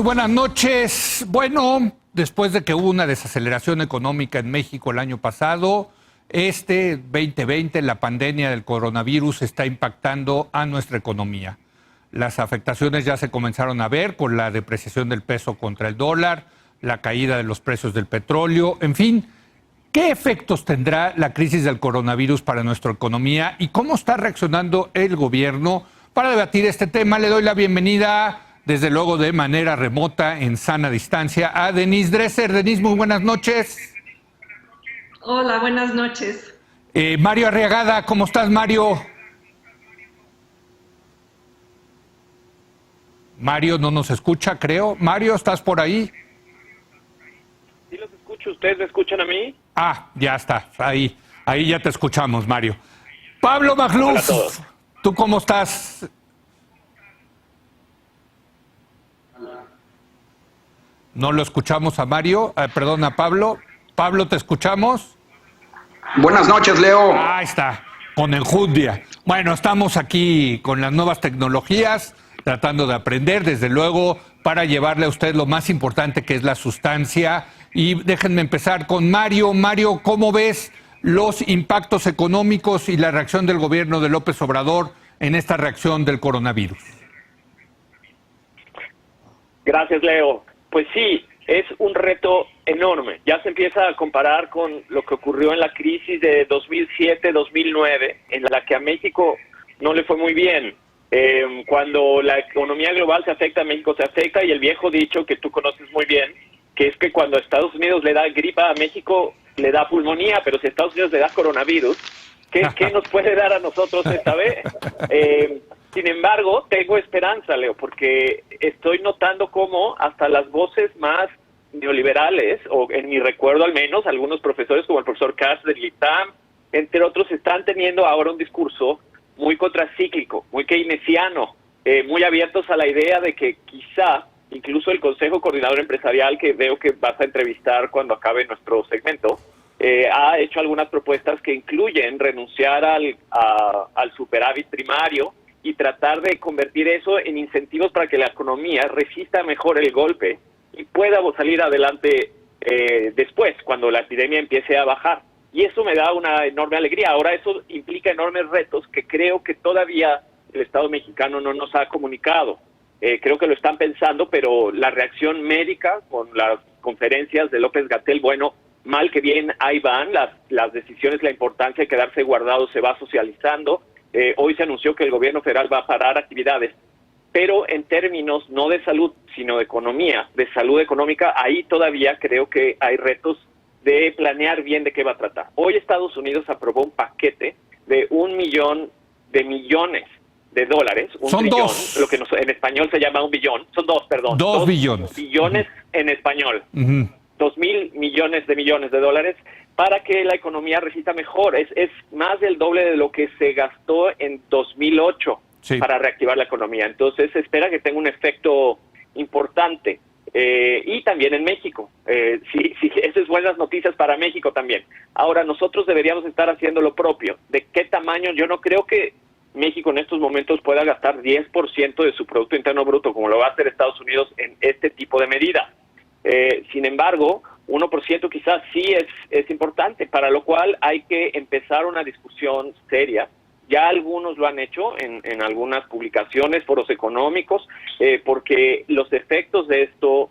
buenas noches. Bueno, después de que hubo una desaceleración económica en México el año pasado, este 2020, la pandemia del coronavirus está impactando a nuestra economía. Las afectaciones ya se comenzaron a ver con la depreciación del peso contra el dólar, la caída de los precios del petróleo, en fin. ¿Qué efectos tendrá la crisis del coronavirus para nuestra economía y cómo está reaccionando el gobierno? Para debatir este tema, le doy la bienvenida, desde luego de manera remota, en sana distancia, a Denise Dresser. Denise, muy buenas noches. Hola, buenas noches. Mario Arriagada, ¿cómo estás, Mario? Mario no nos escucha, creo. Mario, ¿estás por ahí? Sí los escucho, ¿ustedes me escuchan a mí? Ah, ya está, ahí ya te escuchamos, Mario. Pablo Magluf, Hola a todos. ¿Tú cómo estás? No lo escuchamos a Mario, perdón, a Pablo. Pablo, ¿te escuchamos? Buenas noches, Leo. Ahí está, con enjundia. Bueno, estamos aquí con las nuevas tecnologías, tratando de aprender, desde luego, para llevarle a usted lo más importante, que es la sustancia. Y déjenme empezar con Mario. Mario, ¿cómo ves los impactos económicos y la reacción del gobierno de López Obrador en esta reacción del coronavirus? Gracias, Leo. Pues sí, es un reto enorme. Ya se empieza a comparar con lo que ocurrió en la crisis de 2007-2009, en la que a México no le fue muy bien. Cuando la economía global se afecta, México se afecta, y el viejo dicho que tú conoces muy bien, que es que cuando a Estados Unidos le da gripa, a México le da pulmonía, pero si a Estados Unidos le da coronavirus, ¿qué nos puede dar a nosotros esta vez? Sin embargo, tengo esperanza, Leo, porque estoy notando cómo hasta las voces más neoliberales, o en mi recuerdo al menos, algunos profesores como el profesor Katz del ITAM, entre otros, están teniendo ahora un discurso muy contracíclico, muy keynesiano, muy abiertos a la idea de que quizá incluso el Consejo Coordinador Empresarial, que veo que vas a entrevistar cuando acabe nuestro segmento, ha hecho algunas propuestas que incluyen renunciar al superávit primario y tratar de convertir eso en incentivos para que la economía resista mejor el golpe y pueda salir adelante después, cuando la epidemia empiece a bajar. Y eso me da una enorme alegría. Ahora, eso implica enormes retos que creo que todavía el Estado mexicano no nos ha comunicado. Creo que lo están pensando, pero la reacción médica con las conferencias de López-Gatell, bueno, mal que bien, ahí van, las decisiones, la importancia de quedarse guardado se va socializando. Hoy se anunció que el gobierno federal va a parar actividades, pero en términos no de salud, sino de economía, de salud económica, ahí todavía creo que hay retos de planear bien de qué va a tratar. Hoy Estados Unidos aprobó un paquete de $1 millón de millones de dólares, Son trillón, dos. lo que en español se llama un billón, son dos, perdón. 2 billones. Billones en español. 2.000 millones de dólares para que la economía resista mejor. Es más del doble de lo que se gastó en 2008 para reactivar la economía. Entonces se espera que tenga un efecto importante. Y también en México. Sí, esas es buenas noticias para México también. Ahora, nosotros deberíamos estar haciendo lo propio. ¿De qué tamaño? Yo no creo que México en estos momentos pueda gastar 10% de su Producto Interno Bruto, como lo va a hacer Estados Unidos en este tipo de medida. Sin embargo, 1% quizás sí es importante, para lo cual hay que empezar una discusión seria. Ya algunos lo han hecho en algunas publicaciones, foros económicos, porque los efectos de esto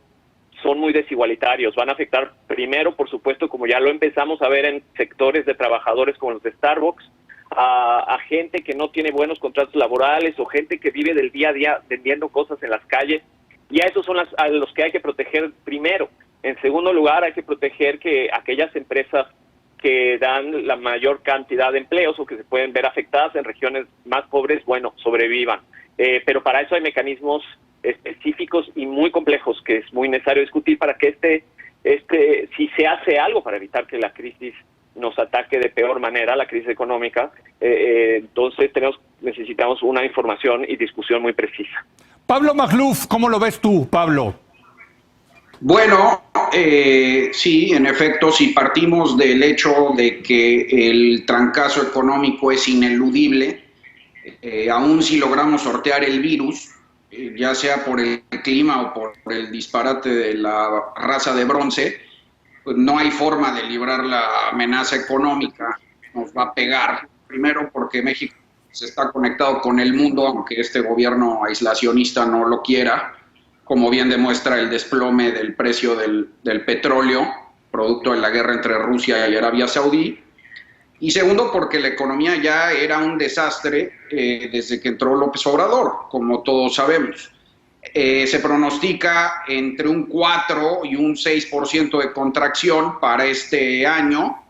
son muy desigualitarios. Van a afectar primero, por supuesto, como ya lo empezamos a ver en sectores de trabajadores como los de Starbucks, a gente que no tiene buenos contratos laborales o gente que vive del día a día vendiendo cosas en las calles. Y a esos son a los que hay que proteger primero. En segundo lugar, hay que proteger que aquellas empresas que dan la mayor cantidad de empleos o que se pueden ver afectadas en regiones más pobres, bueno, sobrevivan. Pero para eso hay mecanismos específicos y muy complejos que es muy necesario discutir para que si se hace algo para evitar que la crisis nos ataque de peor manera, la crisis económica, entonces necesitamos una información y discusión muy precisa. Pablo Magluf, ¿cómo lo ves tú, Pablo? Bueno, sí, en efecto, si partimos del hecho de que el trancazo económico es ineludible, aún si logramos sortear el virus, ya sea por el clima o por el disparate de la raza de bronce, pues no hay forma de librar la amenaza económica. Nos va a pegar, primero porque México se está conectado con el mundo, aunque este gobierno aislacionista no lo quiera, como bien demuestra el desplome del precio del petróleo, producto de la guerra entre Rusia y Arabia Saudí. Y segundo, porque la economía ya era un desastre desde que entró López Obrador, como todos sabemos. Se pronostica entre un 4 y un 6% de contracción para este año,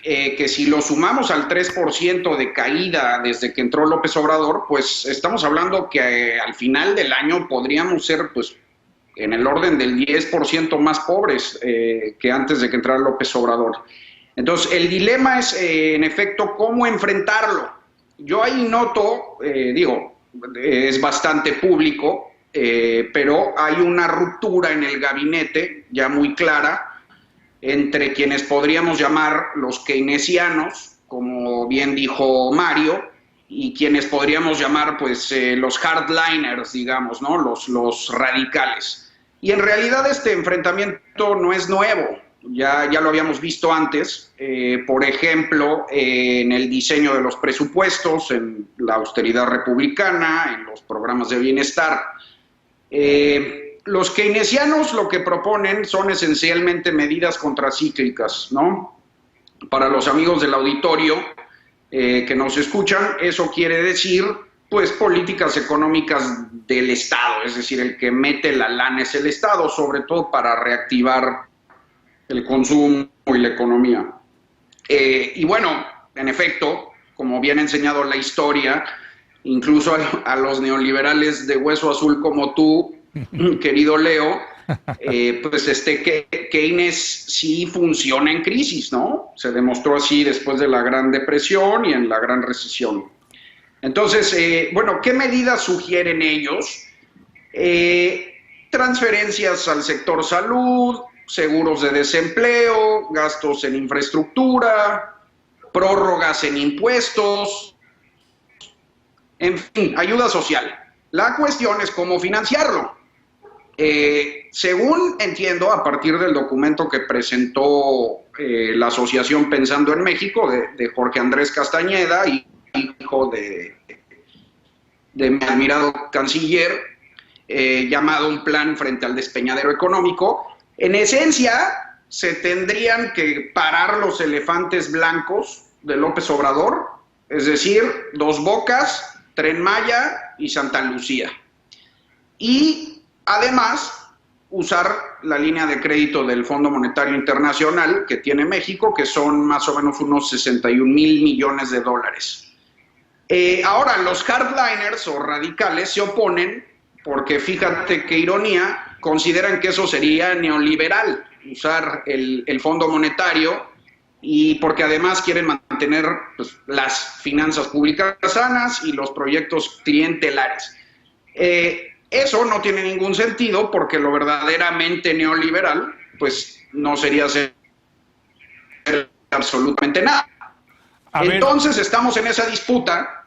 que si lo sumamos al 3% de caída desde que entró López Obrador, pues estamos hablando que al final del año podríamos ser pues en el orden del 10% más pobres que antes de que entrara López Obrador. Entonces, el dilema es, en efecto, cómo enfrentarlo. Yo ahí noto, es bastante público, pero hay una ruptura en el gabinete ya muy clara entre quienes podríamos llamar los keynesianos, como bien dijo Mario, y quienes podríamos llamar pues los hardliners, digamos, ¿no? Los radicales. Y en realidad este enfrentamiento no es nuevo. Ya lo habíamos visto antes, por ejemplo, en el diseño de los presupuestos, en la austeridad republicana, en los programas de bienestar. Los keynesianos lo que proponen son esencialmente medidas contracíclicas, ¿no? Para los amigos del auditorio que nos escuchan, eso quiere decir, pues, políticas económicas del Estado, es decir, el que mete la lana es el Estado, sobre todo para reactivar el consumo y la economía. Y bueno, en efecto, como bien ha enseñado la historia, incluso a los neoliberales de hueso azul como tú, querido Leo, pues Keynes sí funciona en crisis, ¿no? Se demostró así después de la Gran Depresión y en la Gran Recesión. Entonces, bueno, ¿qué medidas sugieren ellos? Transferencias al sector salud, seguros de desempleo, gastos en infraestructura, prórrogas en impuestos, en fin, ayuda social. La cuestión es cómo financiarlo. Según entiendo, a partir del documento que presentó la Asociación Pensando en México, de Jorge Andrés Castañeda, hijo de mi admirado canciller, llamado Un Plan Frente al Despeñadero Económico, en esencia, se tendrían que parar los elefantes blancos de López Obrador, es decir, Dos Bocas, Tren Maya y Santa Lucía. Y además, usar la línea de crédito del Fondo Monetario Internacional que tiene México, que son más o menos unos 61,000 millones de dólares. Ahora, los hardliners o radicales se oponen porque, fíjate qué ironía, consideran que eso sería neoliberal, usar el Fondo Monetario, y porque además quieren mantener pues, las finanzas públicas sanas y los proyectos clientelares. Eso no tiene ningún sentido porque lo verdaderamente neoliberal pues no sería hacer absolutamente nada. Entonces estamos en esa disputa.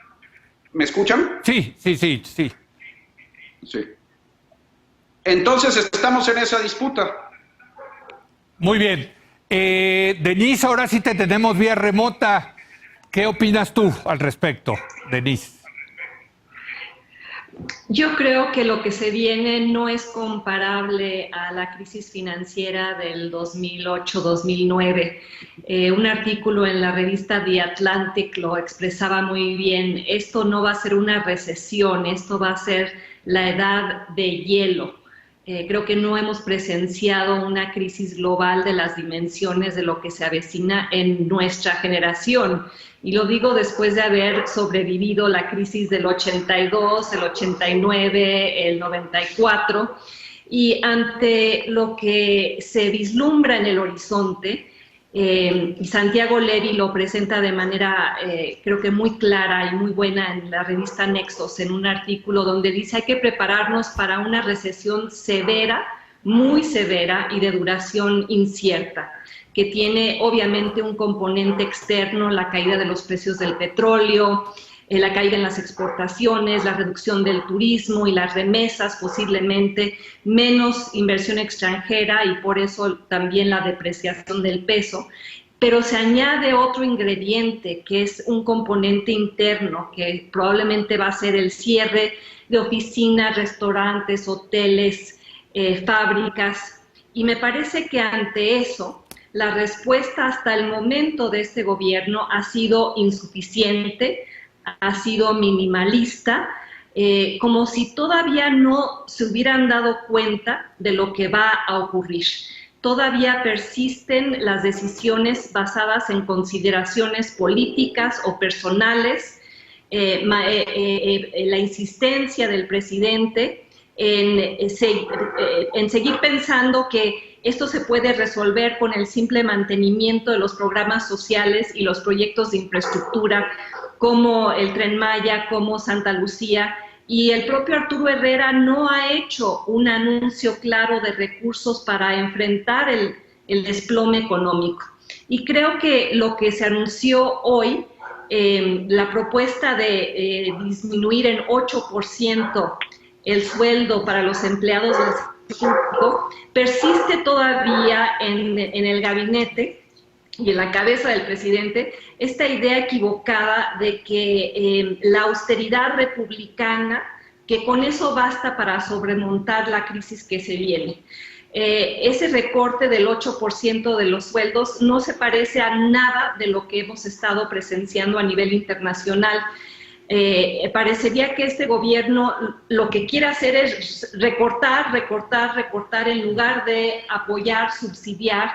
¿Me escuchan? Sí. Sí. Entonces estamos en esa disputa. Muy bien. Denise, ahora sí te tenemos vía remota. ¿Qué opinas tú al respecto, Denise? Yo creo que lo que se viene no es comparable a la crisis financiera del 2008-2009. Un artículo en la revista The Atlantic lo expresaba muy bien. Esto no va a ser una recesión, esto va a ser la edad de hielo. Creo que no hemos presenciado una crisis global de las dimensiones de lo que se avecina en nuestra generación. Y lo digo después de haber sobrevivido la crisis del 82, el 89, el 94. Y ante lo que se vislumbra en el horizonte, y Santiago Levy lo presenta de manera creo que muy clara y muy buena en la revista Nexos, en un artículo donde dice hay que prepararnos para una recesión severa, muy severa y de duración incierta, que tiene obviamente un componente externo, la caída de los precios del petróleo, la caída en las exportaciones, la reducción del turismo y las remesas, posiblemente menos inversión extranjera y por eso también la depreciación del peso. Pero se añade otro ingrediente que es un componente interno que probablemente va a ser el cierre de oficinas, restaurantes, hoteles, fábricas, y me parece que ante eso la respuesta hasta el momento de este gobierno ha sido insuficiente, ha sido minimalista, como si todavía no se hubieran dado cuenta de lo que va a ocurrir. Todavía persisten las decisiones basadas en consideraciones políticas o personales, la insistencia del presidente en seguir pensando que esto se puede resolver con el simple mantenimiento de los programas sociales y los proyectos de infraestructura como el Tren Maya, como Santa Lucía, y el propio Arturo Herrera no ha hecho un anuncio claro de recursos para enfrentar el desplome económico. Y creo que lo que se anunció hoy, la propuesta de disminuir en 8% el sueldo para los empleados del sector público, persiste todavía en el gabinete y en la cabeza del presidente esta idea equivocada de que la austeridad republicana, que con eso basta para sobremontar la crisis que se viene. Ese recorte del 8% de los sueldos no se parece a nada de lo que hemos estado presenciando a nivel internacional. Parecería que este gobierno lo que quiere hacer es recortar en lugar de apoyar, subsidiar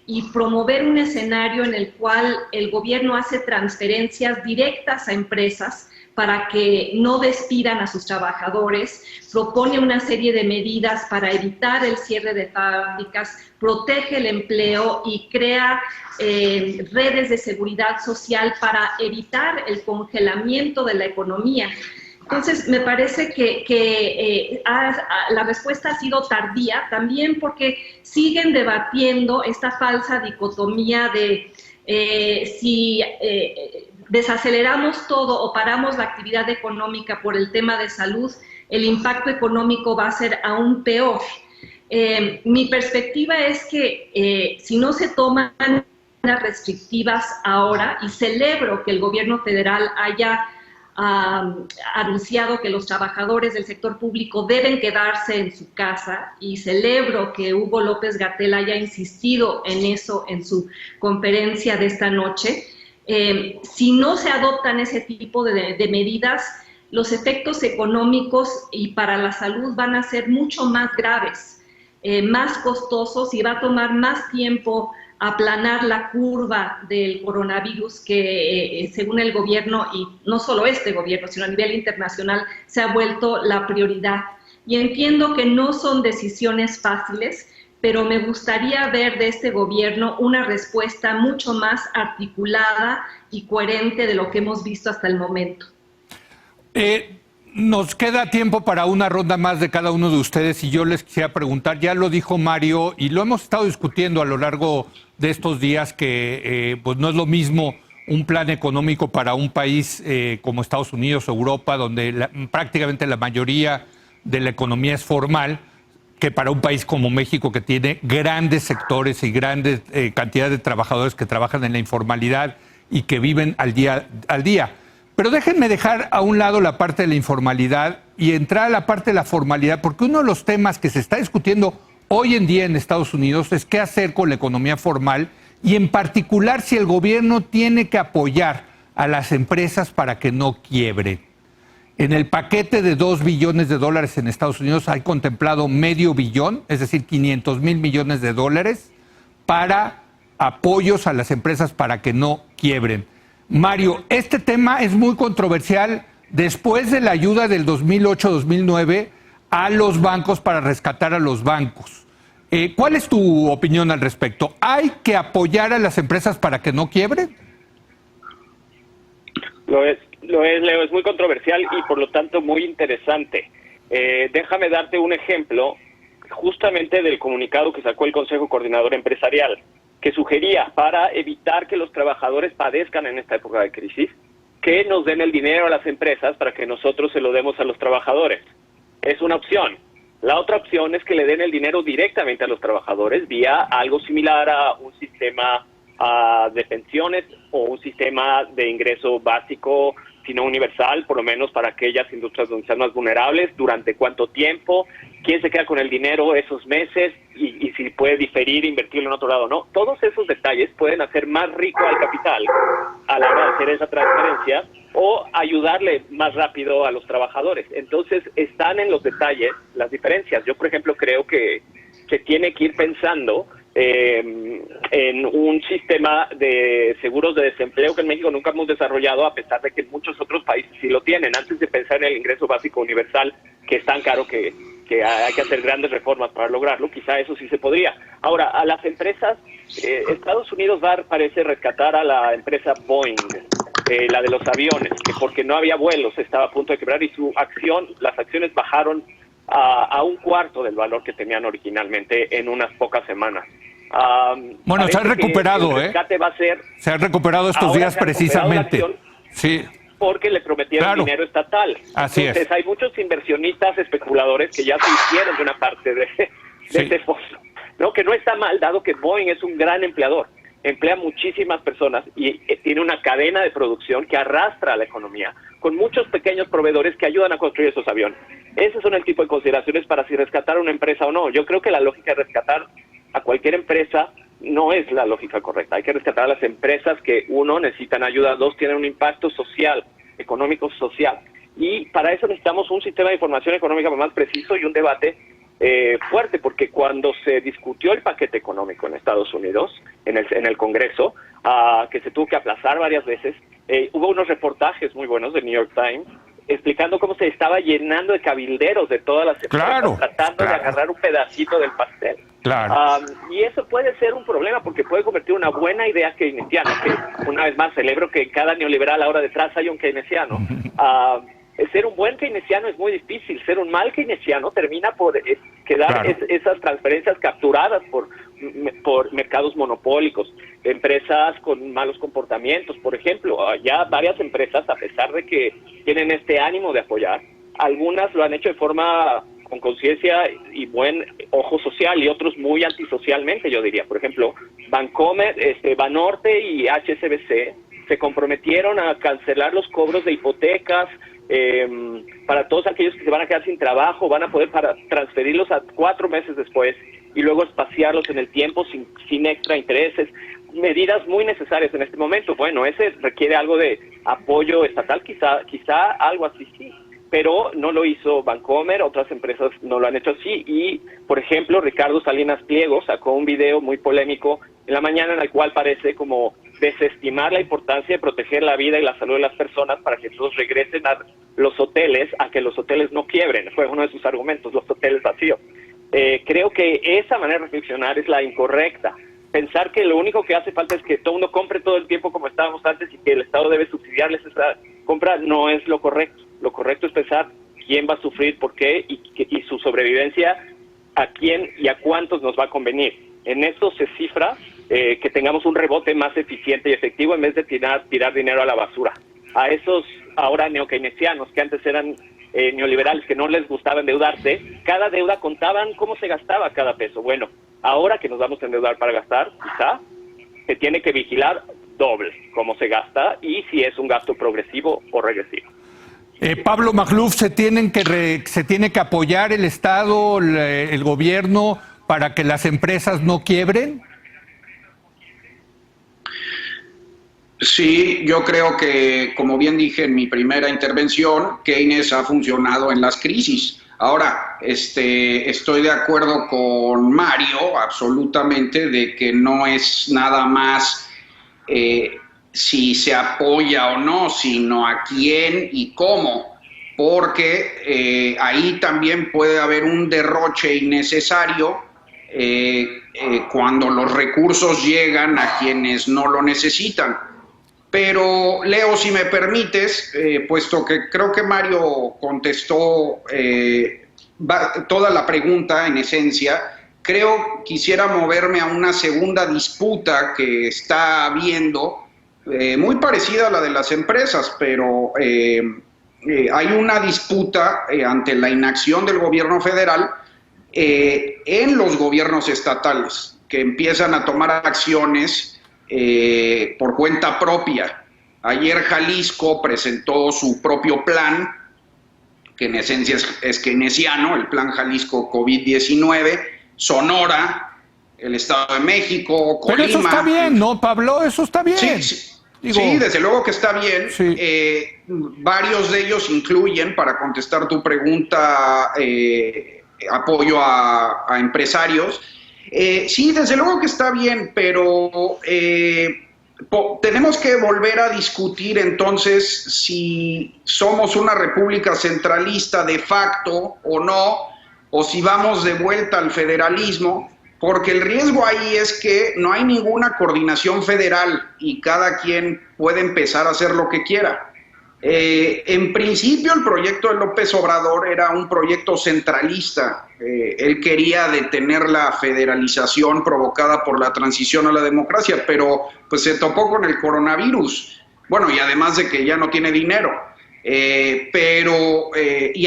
y promover un escenario en el cual el gobierno hace transferencias directas a empresas para que no despidan a sus trabajadores, propone una serie de medidas para evitar el cierre de fábricas, protege el empleo y crea redes de seguridad social para evitar el congelamiento de la economía. Entonces, me parece que la respuesta ha sido tardía, también porque siguen debatiendo esta falsa dicotomía de si desaceleramos todo o paramos la actividad económica por el tema de salud, el impacto económico va a ser aún peor. Mi perspectiva es que si no se toman medidas restrictivas ahora, y celebro que el gobierno federal haya anunciado que los trabajadores del sector público deben quedarse en su casa, y celebro que Hugo López-Gatell haya insistido en eso en su conferencia de esta noche. Si no se adoptan ese tipo de medidas, los efectos económicos y para la salud van a ser mucho más graves, más costosos, y va a tomar más tiempo aplanar la curva del coronavirus que, según el gobierno, y no solo este gobierno, sino a nivel internacional, se ha vuelto la prioridad. Y entiendo que no son decisiones fáciles, pero me gustaría ver de este gobierno una respuesta mucho más articulada y coherente de lo que hemos visto hasta el momento. Nos queda tiempo para una ronda más de cada uno de ustedes, y yo les quisiera preguntar, ya lo dijo Mario y lo hemos estado discutiendo a lo largo de estos días, que pues no es lo mismo un plan económico para un país como Estados Unidos o Europa, donde prácticamente la mayoría de la economía es formal, que para un país como México, que tiene grandes sectores y grandes cantidades de trabajadores que trabajan en la informalidad y que viven al día al día. Pero déjenme dejar a un lado la parte de la informalidad y entrar a la parte de la formalidad, porque uno de los temas que se está discutiendo hoy en día en Estados Unidos es qué hacer con la economía formal, y en particular si el gobierno tiene que apoyar a las empresas para que no quiebren. En el paquete de $2 billones en Estados Unidos hay contemplado $500 millones, es decir, $500 mil millones para apoyos a las empresas para que no quiebren. Mario, este tema es muy controversial después de la ayuda del 2008-2009 a los bancos para rescatar a los bancos. ¿Cuál es tu opinión al respecto? ¿Hay que apoyar a las empresas para que no quiebren? Lo es, Leo, es muy controversial y por lo tanto muy interesante. Déjame darte un ejemplo justamente del comunicado que sacó el Consejo Coordinador Empresarial, que sugería, para evitar que los trabajadores padezcan en esta época de crisis, que nos den el dinero a las empresas para que nosotros se lo demos a los trabajadores. Es una opción. La otra opción es que le den el dinero directamente a los trabajadores vía algo similar a un sistema de pensiones o un sistema de ingreso básico, sino universal, por lo menos para aquellas industrias donde sean más vulnerables, durante cuánto tiempo, quién se queda con el dinero esos meses y si puede diferir, invertirlo en otro lado o no. Todos esos detalles pueden hacer más rico al capital a la hora de hacer esa transferencia o ayudarle más rápido a los trabajadores. Entonces están en los detalles las diferencias. Yo, por ejemplo, creo que se tiene que ir pensando en un sistema de seguros de desempleo que en México nunca hemos desarrollado, a pesar de que muchos otros países sí lo tienen, antes de pensar en el ingreso básico universal, que es tan caro que hay que hacer grandes reformas para lograrlo. Quizá eso sí se podría. Ahora, a las empresas, Estados Unidos parece rescatar a la empresa Boeing, la de los aviones, que porque no había vuelos estaba a punto de quebrar y las acciones bajaron a un cuarto del valor que tenían originalmente en unas pocas semanas. Bueno, se ha recuperado, el rescate va a ser, se ha recuperado estos días precisamente. Sí. Porque le prometieron dinero estatal. Así Entonces, es. hay muchos inversionistas especuladores que ya se hicieron de una parte de este fondo, ¿no? Que no está mal, dado que Boeing es un gran empleador. Emplea muchísimas personas y tiene una cadena de producción que arrastra a la economía, con muchos pequeños proveedores que ayudan a construir esos aviones. Esos son el tipo de consideraciones para si rescatar una empresa o no. Yo creo que la lógica de rescatar a cualquier empresa no es la lógica correcta. Hay que rescatar a las empresas que, uno, necesitan ayuda, dos, tienen un impacto social, económico, social. Y para eso necesitamos un sistema de información económica más preciso y un debate fuerte, porque cuando se discutió el paquete económico en Estados Unidos, en el Congreso, que se tuvo que aplazar varias veces, hubo unos reportajes muy buenos del New York Times explicando cómo se estaba llenando de cabilderos de todas las empresas, tratando de agarrar un pedacito del pastel. Y eso puede ser un problema porque puede convertir una buena idea keynesiana, que una vez más celebro que en cada neoliberal ahora detrás hay un keynesiano. Ser un buen keynesiano es muy difícil. Ser un mal keynesiano termina por quedar esas transferencias capturadas por mercados monopólicos, empresas con malos comportamientos. Por ejemplo, ya varias empresas, a pesar de que tienen este ánimo de apoyar, algunas lo han hecho de forma con conciencia y buen ojo social, y otros muy antisocialmente, yo diría. Por ejemplo, Bancomer, Banorte y HSBC se comprometieron a cancelar los cobros de hipotecas para todos aquellos que se van a quedar sin trabajo, van a poder transferirlos a 4 meses después y luego espaciarlos en el tiempo sin extra intereses. Medidas muy necesarias en este momento. Bueno, ese requiere algo de apoyo estatal, quizá algo así sí, pero no lo hizo Bancomer, otras empresas no lo han hecho así. Y, por ejemplo, Ricardo Salinas Pliego sacó un video muy polémico en la mañana en el cual parece como desestimar la importancia de proteger la vida y la salud de las personas para que todos regresen a los hoteles, a que los hoteles no quiebren. Fue uno de sus argumentos, los hoteles vacíos. Creo que esa manera de reflexionar es la incorrecta. Pensar que lo único que hace falta es que todo el mundo compre todo el tiempo como estábamos antes y que el Estado debe subsidiarles esa compra no es lo correcto. Lo correcto es pensar quién va a sufrir, por qué y su sobrevivencia, a quién y a cuántos nos va a convenir. En eso se cifra que tengamos un rebote más eficiente y efectivo en vez de tirar dinero a la basura. A esos ahora neokeynesianos que antes eran neoliberales, que no les gustaba endeudarse, cada deuda contaban cómo se gastaba cada peso. Bueno, ahora que nos vamos a endeudar para gastar, quizá se tiene que vigilar doble cómo se gasta y si es un gasto progresivo o regresivo. Pablo Magluf, ¿se tiene que apoyar el Estado, el gobierno, para que las empresas no quiebren? Sí, yo creo que, como bien dije en mi primera intervención, Keynes ha funcionado en las crisis. Ahora, estoy de acuerdo con Mario absolutamente de que no es nada más si se apoya o no, sino a quién y cómo, porque ahí también puede haber un derroche innecesario cuando los recursos llegan a quienes no lo necesitan. Pero, Leo, si me permites, puesto que creo que Mario contestó toda la pregunta en esencia, quisiera moverme a una segunda disputa que está habiendo muy parecida a la de las empresas, pero hay una disputa ante la inacción del gobierno federal en los gobiernos estatales, que empiezan a tomar acciones por cuenta propia. Ayer Jalisco presentó su propio plan, que en esencia es keynesiano, el Plan Jalisco COVID-19, Sonora, el Estado de México, Colima. Pero eso está bien, ¿no, Pablo? Eso está bien. Sí, desde luego que está bien. Sí. Varios de ellos incluyen, para contestar tu pregunta, apoyo a empresarios. Sí, desde luego que está bien, pero tenemos que volver a discutir entonces si somos una república centralista de facto o no, o si vamos de vuelta al federalismo, porque el riesgo ahí es que no hay ninguna coordinación federal y cada quien puede empezar a hacer lo que quiera. En principio el proyecto de López Obrador era un proyecto centralista. Él quería detener la federalización provocada por la transición a la democracia, pero pues se topó con el coronavirus. Bueno, y además de que ya no tiene dinero. Y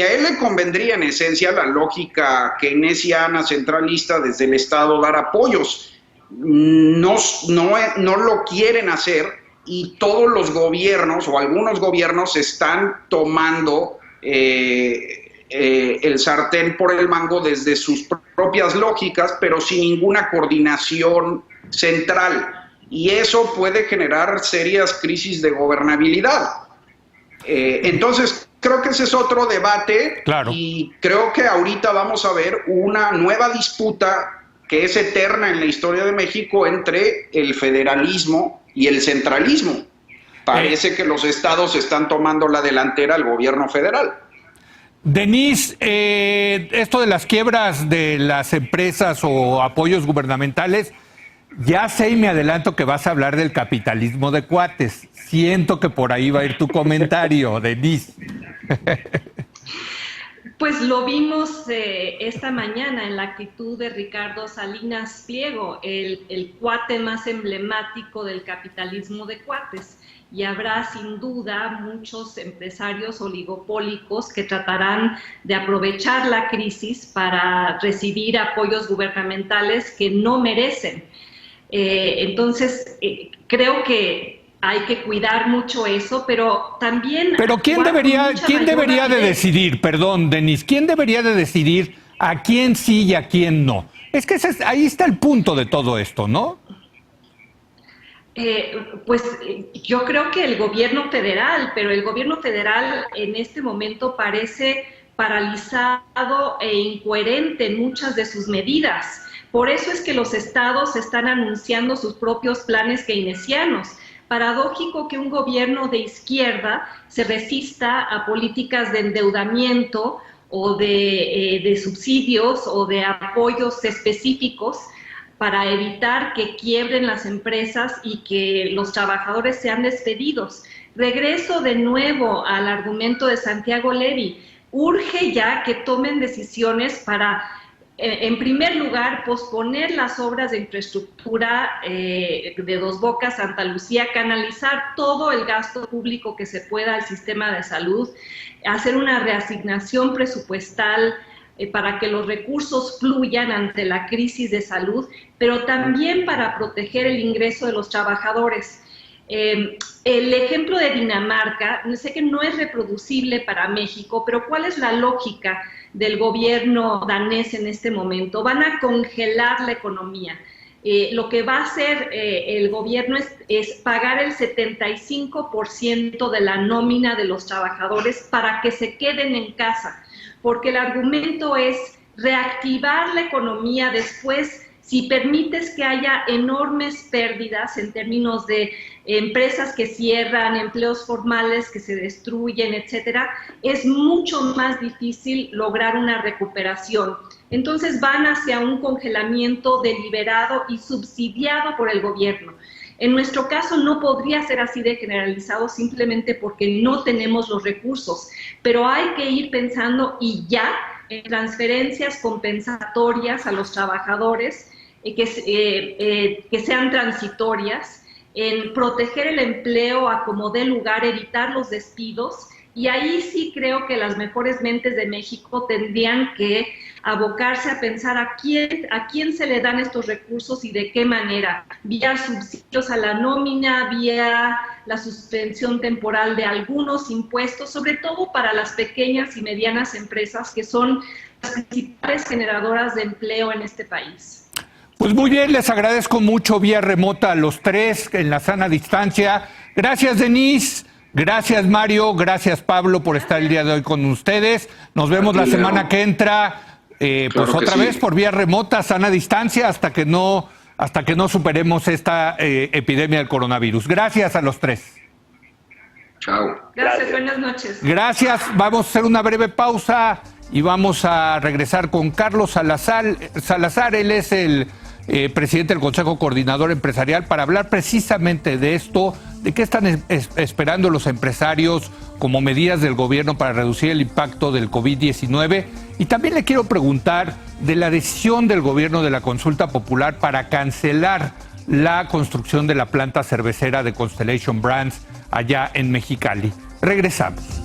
a él le convendría en esencia la lógica keynesiana centralista desde el Estado dar apoyos. No lo quieren hacer. Y todos los gobiernos o algunos gobiernos están tomando el sartén por el mango desde sus propias lógicas, pero sin ninguna coordinación central. Y eso puede generar serias crisis de gobernabilidad. Entonces, creo que ese es otro debate. Claro. Y creo que ahorita vamos a ver una nueva disputa que es eterna en la historia de México entre el federalismo y el centralismo. Parece que los estados están tomando la delantera al gobierno federal. Denise, esto de las quiebras de las empresas o apoyos gubernamentales, ya sé y me adelanto que vas a hablar del capitalismo de cuates. Siento que por ahí va a ir tu comentario, Denise. Pues lo vimos esta mañana en la actitud de Ricardo Salinas Pliego, el cuate más emblemático del capitalismo de cuates. Y habrá sin duda muchos empresarios oligopólicos que tratarán de aprovechar la crisis para recibir apoyos gubernamentales que no merecen. Entonces, creo que hay que cuidar mucho eso, pero también... Pero ¿quién debería de decidir, perdón, Denise, quién debería de decidir a quién sí y a quién no? Es que ahí está el punto de todo esto, ¿no? Pues yo creo que el gobierno federal, pero el gobierno federal en este momento parece paralizado e incoherente en muchas de sus medidas. Por eso es que los estados están anunciando sus propios planes keynesianos. Paradójico que un gobierno de izquierda se resista a políticas de endeudamiento o de subsidios o de apoyos específicos para evitar que quiebren las empresas y que los trabajadores sean despedidos. Regreso de nuevo al argumento de Santiago Levy. Urge ya que tomen decisiones para, en primer lugar, posponer las obras de infraestructura de Dos Bocas, Santa Lucía, canalizar todo el gasto público que se pueda al sistema de salud, hacer una reasignación presupuestal para que los recursos fluyan ante la crisis de salud, pero también para proteger el ingreso de los trabajadores. El ejemplo de Dinamarca, sé que no es reproducible para México, pero ¿cuál es la lógica del gobierno danés en este momento? Van a congelar la economía. Lo que va a hacer el gobierno es pagar el 75% de la nómina de los trabajadores para que se queden en casa, porque el argumento es reactivar la economía después. Si permites que haya enormes pérdidas en términos de empresas que cierran, empleos formales que se destruyen, etcétera, es mucho más difícil lograr una recuperación. Entonces van hacia un congelamiento deliberado y subsidiado por el gobierno. En nuestro caso no podría ser así de generalizado simplemente porque no tenemos los recursos, pero hay que ir pensando y ya en transferencias compensatorias a los trabajadores que sean transitorias en proteger el empleo a como dé lugar, evitar los despidos. Y ahí sí creo que las mejores mentes de México tendrían que abocarse a pensar a quién se le dan estos recursos y de qué manera, vía subsidios a la nómina, vía la suspensión temporal de algunos impuestos, sobre todo para las pequeñas y medianas empresas que son las principales generadoras de empleo en este país. Pues muy bien, les agradezco mucho vía remota a los tres en la sana distancia. Gracias, Denise. Gracias, Mario. Gracias, Pablo, por estar el día de hoy con ustedes. Nos vemos la semana que entra, pues otra vez por vía remota, sana distancia, hasta que no superemos esta epidemia del coronavirus. Gracias a los tres. Chao. Gracias, buenas noches. Gracias. Vamos a hacer una breve pausa y vamos a regresar con Carlos Salazar. Él es el presidente del Consejo Coordinador Empresarial, para hablar precisamente de esto, de qué están esperando los empresarios como medidas del gobierno para reducir el impacto del COVID-19. Y también le quiero preguntar de la decisión del gobierno de la consulta popular para cancelar la construcción de la planta cervecera de Constellation Brands allá en Mexicali. Regresamos.